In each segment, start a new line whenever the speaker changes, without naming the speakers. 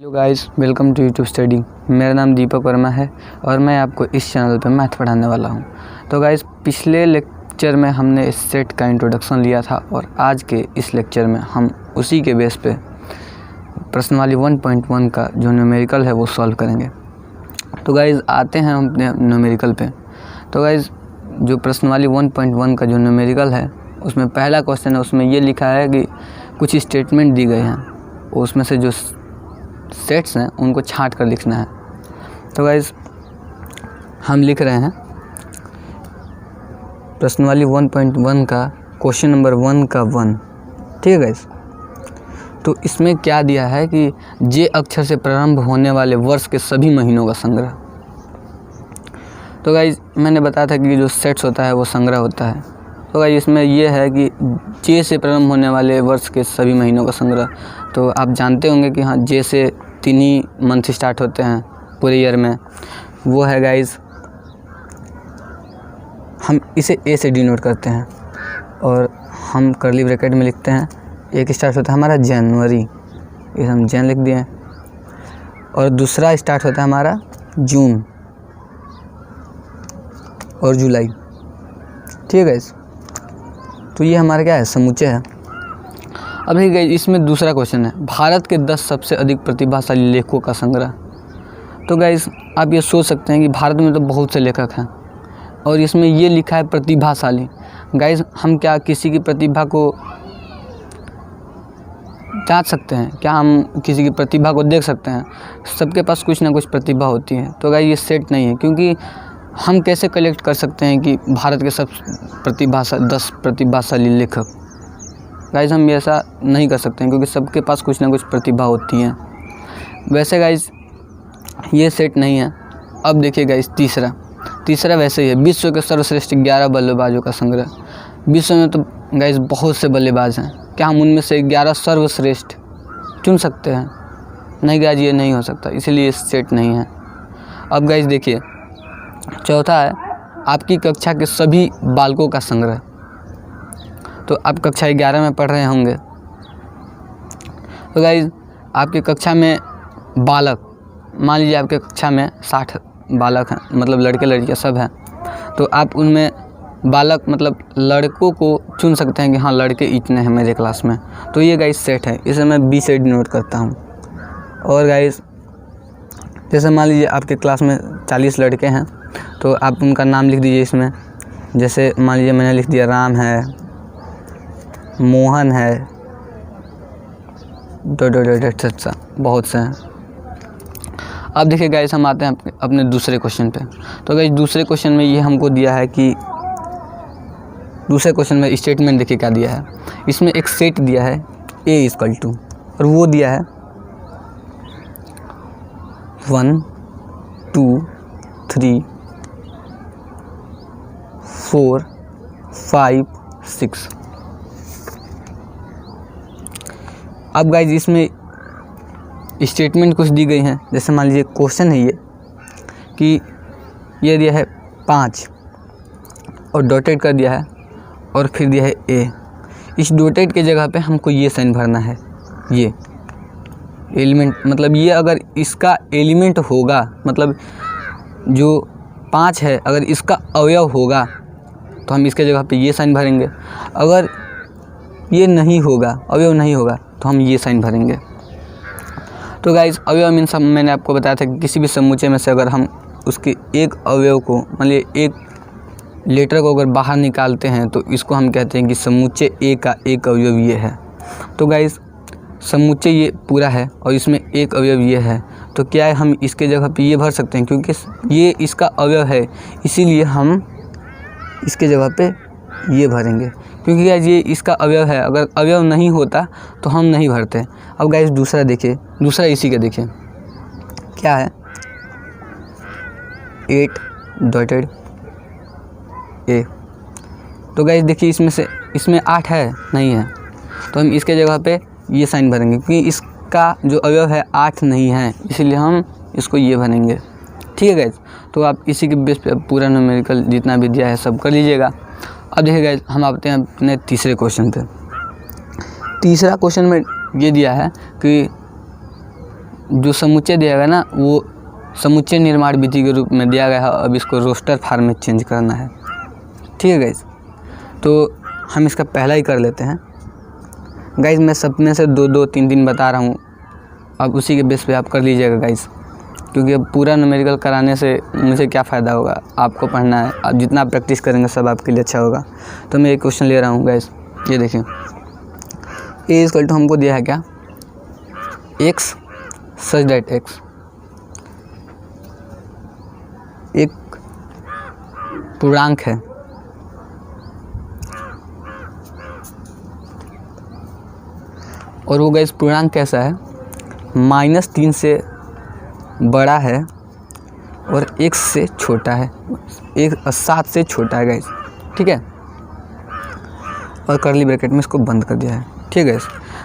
Hello guys, welcome to YouTube study. मेरा नाम दीपक वर्मा है और मैं आपको इस चैनल पर मैथ पढ़ाने वाला हूं। तो गाइस, पिछले लेक्चर में हमने इस सेट का इंट्रोडक्शन लिया था और आज के इस लेक्चर में हम उसी के बेस पे प्रश्नवाली 1.1 का जो न्यूमेरिकल है वो सॉल्व करेंगे। तो गाइस, आते हैं हम अपने न्यूमेरिकल पे। तो गाइस, जो प्रश्नवाली 1.1 का जो न्यूमेरिकल है उसमें पहला क्वेश्चन है, उसमें ये लिखा है कि कुछ स्टेटमेंट दी गए हैं, उसमें से जो सेट्स हैं उनको छांट कर लिखना है। तो गाइस, हम लिख रहे हैं प्रश्नवाली 1.1 का क्वेश्चन नंबर 1 का 1। ठीक है गाइस, तो इसमें क्या दिया है कि जे अक्षर से प्रारंभ होने वाले वर्ष के सभी महीनों का संग्रह। तो गाइस, मैंने बताया था कि जो सेट्स होता है वो संग्रह होता है। तो गाइस, इसमें ये है कि जे से प्रारंभ होने वाले वर्ष के सभी महीनों का संग्रह। तो आप जानते होंगे कि हाँ, जे से 3 ही मंथ स्टार्ट होते हैं पूरे ईयर में, वो है गाइस, हम इसे ए से डिनोट करते हैं और हम कर्ली ब्रैकेट में लिखते हैं। एक स्टार्ट होता है हमारा जनवरी, इसे हम जन लिख दिए, और दूसरा स्टार्ट होता है हमारा जून और जुलाई। ठीक है गाइस, तो ये हमारा क्या है, समुच्चय है। अब देखिए गाइस, इसमें दूसरा क्वेश्चन है भारत के 10 सबसे अधिक प्रतिभाशाली लेखकों का संग्रह। तो गाइस, आप ये सोच सकते हैं कि भारत में तो बहुत से लेखक हैं और इसमें ये लिखा है प्रतिभाशाली। गाइस, हम क्या किसी की प्रतिभा को जांच सकते हैं? क्या हम किसी की प्रतिभा को देख सकते हैं? सबके पास कुछ ना कुछ प्रतिभा होती है। तो गाइस, ये सेट नहीं है, क्योंकि हम कैसे कलेक्ट कर सकते हैं कि भारत के सब 10 प्रतिभाशाली लेखक? गाइस, हम ऐसा नहीं कर सकते हैं, क्योंकि सबके पास कुछ ना कुछ प्रतिभा होती है। वैसे गाइस, ये सेट नहीं है। अब देखिए गाइस, तीसरा वैसे ही है, विश्व के सर्वश्रेष्ठ 11 बल्लेबाजों का संग्रह। विश्व में तो गाइस बहुत से बल्लेबाज हैं, क्या हम उनमें से 11 सर्वश्रेष्ठ चुन सकते हैं? नहीं गाइस, ये नहीं हो सकता, इसलिए सेट नहीं है। अब गाइस देखिए, चौथा है आपकी कक्षा के सभी बालकों का संग्रह। तो आप कक्षा 11 में पढ़ रहे होंगे, तो गाइस आपकी कक्षा में बालक, मान लीजिए आपके कक्षा में 60 बालक हैं, मतलब लड़के लड़कियां सब हैं, तो आप उनमें बालक मतलब लड़कों को चुन सकते हैं कि हाँ, लड़के इतने हैं मेरे क्लास में। तो ये गाइस सेट है, इसे मैं बी से डिनोट करता हूँ। और गाइस, जैसे मान लीजिए आपके क्लास में 40 लड़के हैं, तो आप उनका नाम लिख दीजिए इसमें। जैसे मान लीजिए मैंने लिख दिया राम है, मोहन है, बहुत से हैं। अब देखिए गाइस, हम आते हैं अपने दूसरे क्वेश्चन पे। तो गाइस, दूसरे क्वेश्चन में ये हमको दिया है कि दूसरे क्वेश्चन में स्टेटमेंट देखिए क्या दिया है। इसमें एक सेट दिया है A = और वो दिया है 1 2 3 4 5 6। अब गाइस, इसमें स्टेटमेंट कुछ दी गई हैं। जैसे मान लीजिए क्वेश्चन है ये कि ये दिया है 5 और डॉटेड कर दिया है और फिर दिया है A। इस डॉटेड के जगह पे हमको ये साइन भरना है, ये एलिमेंट, मतलब ये अगर इसका एलिमेंट होगा, मतलब जो 5 है अगर इसका अवयव होगा तो हम इसके जगह पे ये साइन भरेंगे। अगर ये नहीं होगा, अवयव नहीं होगा, तो हम ये साइन भरेंगे। तो गाइस, अवयव मीन्स मैंने आपको बताया था कि किसी भी समुच्चय में से अगर हम उसके एक अवयव को, मान लीजिए एक लेटर को अगर बाहर निकालते हैं तो इसको हम कहते हैं कि समुच्चय ए का एक अवयव ये है। तो गाइस, समुच्चय ये पूरा है और इसमें एक अवयव ये है, तो क्या है, हम इसके जगह पे ये भर सकते हैं, क्योंकि ये इसका अवयव है, इसीलिए हम इसके जगह पे ये भरेंगे, क्योंकि गाइस ये इसका अवयव है। अगर अवयव नहीं होता तो हम नहीं भरते। अब गाइस, दूसरा देखिए, दूसरा इसी का देखिए क्या है, 8 डॉटेड A। तो गाइस देखिए, इसमें 8 है, नहीं है, तो हम इसके जगह पे ये साइन भरेंगे, क्योंकि इसका जो अवयव है 8 नहीं है, इसीलिए हम इसको ये भरेंगे। ठीक है गाइस, तो आप इसी के बेस पे पूरा न्यूमेरिकल जितना भी दिया है सब कर लीजिएगा। अब देखिए गाइस, हम आते हैं अपने तीसरे क्वेश्चन पे। तीसरा क्वेश्चन में ये दिया है कि जो समुच्चय दिया गया ना वो समुच्चय निर्माण विधि के रूप में दिया गया है। अब इसको रोस्टर फॉर्म में चेंज करना है। ठीक है गाइज, तो हम इसका पहला ही कर लेते हैं। गाइज मैं सब में से 2-2, 3-3 बता रहा हूँ, अब उसी के बेस पे आप कर लीजिएगा गाइज, क्योंकि अब पूरा न्यूमेरिकल कराने से मुझे क्या फ़ायदा होगा, आपको पढ़ना है। आप जितना आप प्रैक्टिस करेंगे सब आपके लिए अच्छा होगा। तो मैं एक क्वेश्चन ले रहा हूँ गाइज, ये देखिए ए इक्वल टू हमको दिया है क्या, एक्स सच दैट एक्स एक पूर्णांक है और वो गाइस पूर्णांक कैसा है, -3 से बड़ा है और x से छोटा है, 7 से छोटा है गाइस। ठीक है, और करली ब्रैकेट में इसको बंद कर दिया है। ठीक है,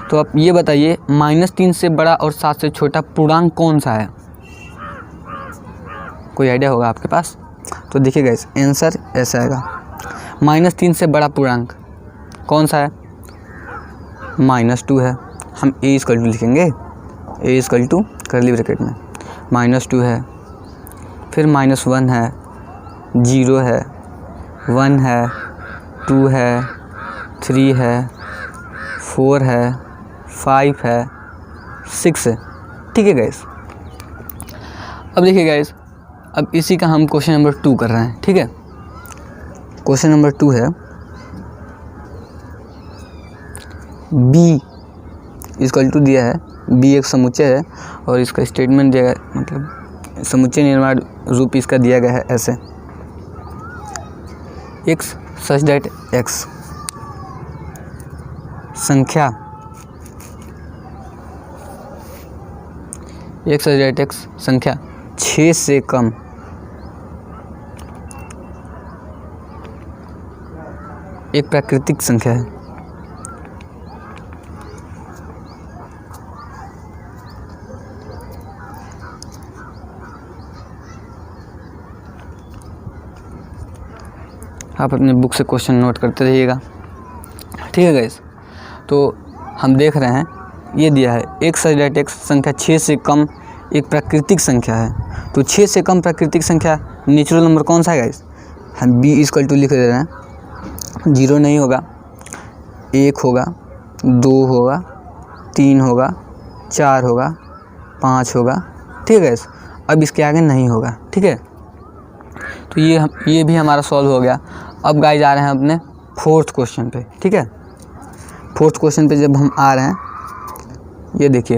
तो आप ये बताइए -3 से बड़ा और 7 से छोटा पूर्णांक कौन सा है, कोई आइडिया होगा आपके पास? तो देखिए गाइस आंसर ऐसा आएगा, -3 से बड़ा पूर्णांक कौन सा है, -2 है। हम a इक्वल टू लिखेंगे, a equal to curly bracket में -2 है, फिर -1 है, 0 है, 1 है, 2 है, 3 है, 4 है, 5 है, 6 है। ठीक है गाइस, अब देखिए गाइस, अब इसी का हम क्वेश्चन नंबर 2 कर रहे हैं। ठीक है, क्वेश्चन नंबर 2 है b इक्वल टू दिया है, b एक समुच्चय है और इसका स्टेटमेंट दिया गया, मतलब समुच्चय निर्माण रूप इसका दिया गया है ऐसे, x सच दैट x संख्या, x सच दैट x संख्या 6 से कम एक प्राकृतिक संख्या है। आप अपने बुक से क्वेश्चन नोट करते रहिएगा। ठीक है गाइस, तो हम देख रहे हैं ये दिया है x सच दैट x संख्या 6 से कम एक प्राकृतिक संख्या है। तो 6 से कम प्राकृतिक संख्या नेचुरल नंबर कौन सा है गाइस, हम b इक्वल टू लिख दे रहे हैं। 0 नहीं होगा, 1 होगा, 2 होगा, 3 होगा, 4 होगा, 5 होगा। ठीक है गाइस, अब इसके आगे नहीं होगा। ठीक है, तो ये भी हमारा सॉल्व हो गया। अब गाइस आ रहे हैं अपने 4th क्वेश्चन पे। ठीक है, 4th क्वेश्चन पे जब हम आ रहे हैं, ये देखिए,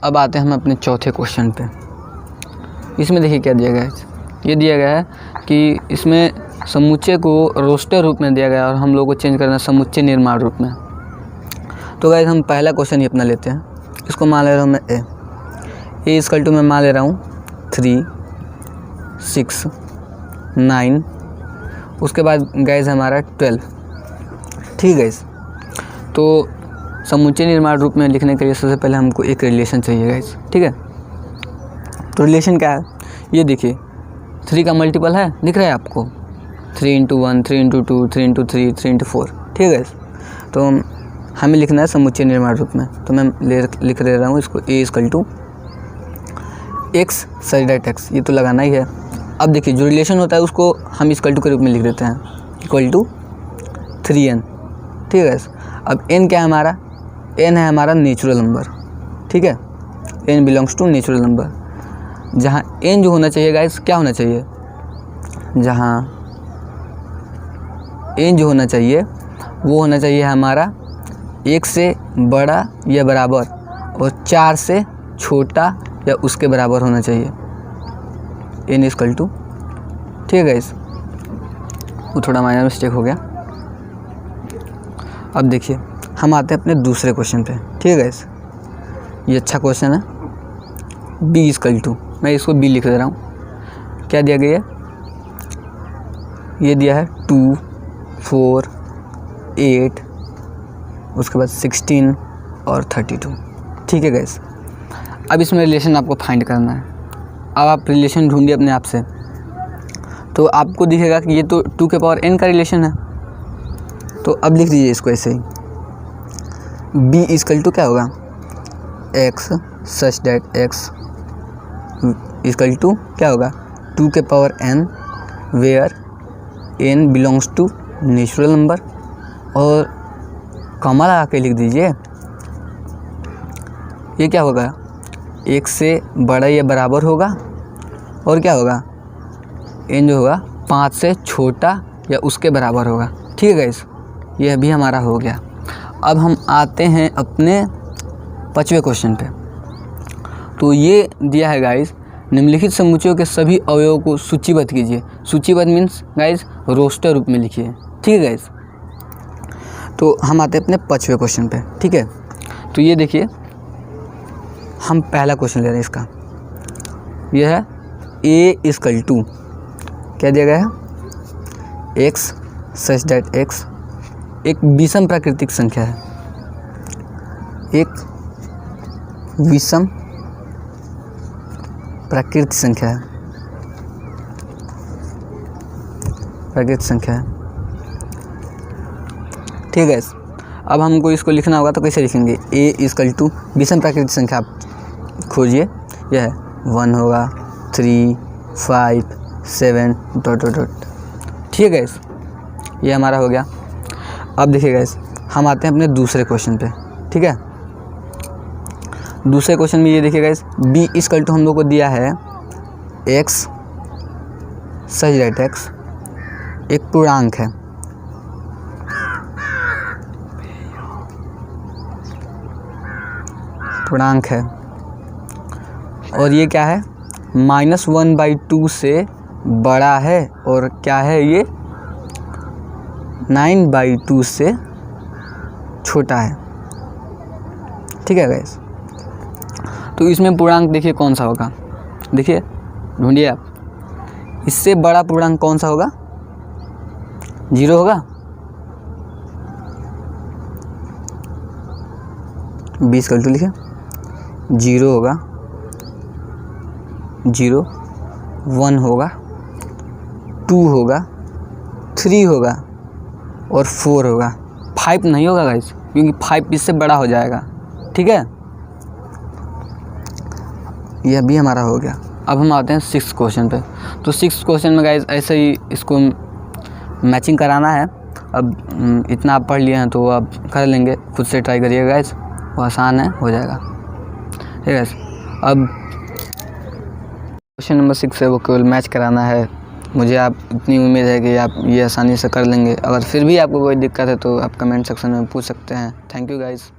अब आते हैं हम अपने 4थे क्वेश्चन पे। इसमें देखिए क्या दिया गया है, ये दिया गया है कि इसमें समुच्चय को रोस्टर रूप में दिया गया और हम लोग को चेंज करना है समुच्चय निर्माण रूप में। तो गाइस हम पहला क्वेश्चन ही अपना लेते हैं, इसको मान ले रहा हूँ मैं ए इक्वल टू मैं मान ले रहा हूँ 3, 6, 9, उसके बाद गाइस हमारा 12। ठीक है गाइस, तो समुच्चय निर्माण रूप में लिखने के लिए सबसे पहले हमको एक रिलेशन चाहिए गाइस। ठीक है, तो रिलेशन क्या है, ये देखिए 3 का मल्टीपल है, दिख रहा है आपको, 3 × 1, 3 × 2, 3 × 3, 3 × 4। ठीक है गाइस, तो हमें लिखना है समुच्चय निर्माण रूप में, तो मैं लिख दे रहा हूँ इसको a equal to x such that x, ये तो लगाना ही है। अब देखिए जो रिलेशन होता है उसको हम इक्वल टू के रूप में लिख देते हैं, इक्वल टू 3n। ठीक है, अब n क्या है हमारा, n है हमारा नेचुरल नंबर। ठीक है, n belongs to natural number, जहाँ n जो होना चाहिए गाइस क्या होना चाहिए, जहाँ n जो होना चाहिए वो होना चाहिए हमारा 1 से बड़ा या बराबर और 4 से छोटा या उसके बराबर होना चाहिए, n इक्वल टू। ठीक है गाइस, वो थोड़ा माइनर मिस्टेक हो गया। अब देखिए हम आते हैं अपने दूसरे क्वेश्चन पे। ठीक है गाइस, ये अच्छा क्वेश्चन है, b इक्वल टू, मैं इसको b लिख दे रहा हूँ। क्या दिया गया है, ये दिया है 2, 4, 8, उसके बाद 16 और 32। ठीक है गाइस, अब इसमें रिलेशन आपको फाइंड करना है। अब आप रिलेशन ढूंढिए अपने आप से, तो आपको दिखेगा कि ये तो 2 के पावर n का रिलेशन है। तो अब लिख दीजिए इसको ऐसे ही, b इक्वल टू क्या होगा, x such that x equal to क्या होगा 2 के power n where n belongs to natural number, और कॉमा लगा के लिख दीजिए। ये क्या होगा 1 से बड़ा या बराबर होगा, और क्या होगा n जो होगा 5 से छोटा या उसके बराबर होगा। ठीक है गाइस, यह भी हमारा हो गया। अब हम आते हैं अपने 5वें क्वेश्चन पे। तो ये दिया है गाइस, निम्नलिखित समुच्चयों के सभी अवयवों को सूचीबद्ध कीजिए। सूचीबद्ध मीन्स गाइस रोस्टर रूप में लिखिए। ठीक है गाइस, तो हम आते हैं अपने 5वें क्वेश्चन पे। ठीक है, तो ये देखिए हम पहला क्वेश्चन ले रहे हैं इसका। यह है a इक्वल टू क्या दिया गया है x सच दैट x एक विषम प्राकृतिक संख्या है, एक विषम प्राकृतिक संख्या है, प्राकृतिक संख्या है। ठीक है, अब हमको इसको लिखना होगा तो कैसे लिखेंगे a इक्वल टू विषम प्राकृतिक संख्या आप खोजिए। यह है 1 होगा 3 5 7 डॉट डॉट डॉट। ठीक है, ये हमारा हो गया। अब देखिए गाइस, हम आते हैं अपने दूसरे क्वेश्चन पे। ठीक है, दूसरे क्वेश्चन में ये देखिए गाइस, b इक्वल टू हम लोग को दिया है x सच दैट x एक पूर्णांक है, पूर्णांक है, और ये क्या है -1/2 से बड़ा है, और क्या है ये 9/2 से छोटा है। ठीक है गाइस, तो इसमें पूर्णांक देखिए कौन सा होगा, देखिए ढूंढिए आप। इससे बड़ा पूर्णांक कौन सा होगा 0 होगा, b इक्वल टू लिखे 0 होगा, 0 1 होगा, 2 होगा, 3 होगा और 4 होगा। 5 नहीं होगा गाइस, क्योंकि 5 इससे बड़ा हो जाएगा। ठीक है, यह भी हमारा हो गया। अब हम आते हैं 6th क्वेश्चन पे। तो 6th क्वेश्चन में गाइस ऐसे ही इसको मैचिंग कराना है। अब इतना आप पढ़ लिए हैं तो आप कर लेंगे, खुद से ट्राई करिएगा गाइस, वो आसान है, हो जाएगा। ठीक है, अब क्वेश्चन नंबर 6 है वो केवल मैच कराना है। मुझे आप इतनी उम्मीद है कि आप ये आसानी से कर लेंगे। अगर फिर भी आपको कोई दिक्कत है तो आप कमेंट सेक्शन में पूछ सकते हैं। Thank you guys.